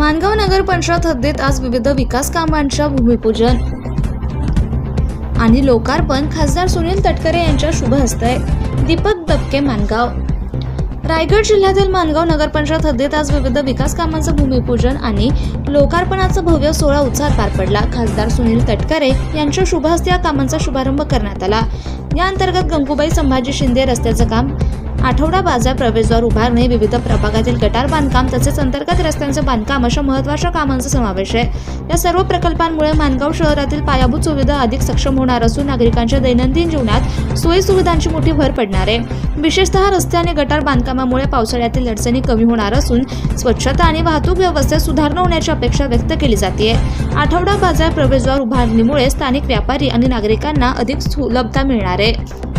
माणगाव नगर पंचायत हद्दीत आज विविध विकास कामांच्या भूमिपूजन आणि लोकार्पण खासदार सुनील तटकरे यांच्या शुभ हस्ते. दीपक दबके, माणगाव. रायगड जिल्ह्यातील माणगाव नगरपंचायत हद्दीत आज विविध विकास कामांचं भूमिपूजन आणि लोकार्पणाचा भव्य सोहळा उत्साहात पार पडला. खासदार सुनील तटकरे यांच्या शुभ हस्ते या कामांचा शुभारंभ करण्यात आला. या अंतर्गत गंगूबाई संभाजी शिंदे रस्त्याचं काम, आठवडा बाजार प्रवेशद्वार उभारणे, विविध प्रभागातील गटार बांधकाम तसेच अंतर्गत रस्त्यांचं बांधकाम अशा महत्त्वाच्या कामांचा समावेश आहे. या सर्व प्रकल्पांमुळे माणगाव शहरातील पायाभूत सुविधा अधिक सक्षम होणार असून नागरिकांच्या दैनंदिन जीवनात सोयी सुविधांची मोठी भर पडणार आहे. विशेषतः रस्ते आणि गटार बांधकामामुळे पावसाळ्यातील अडचणी कमी होणार असून स्वच्छता आणि वाहतूक व्यवस्थेत सुधारणा होण्याची अपेक्षा व्यक्त केली जाते. आठवडा बाजार प्रवेशद्वार उभारणीमुळे स्थानिक व्यापारी आणि नागरिकांना अधिक सुलभता मिळणार आहे.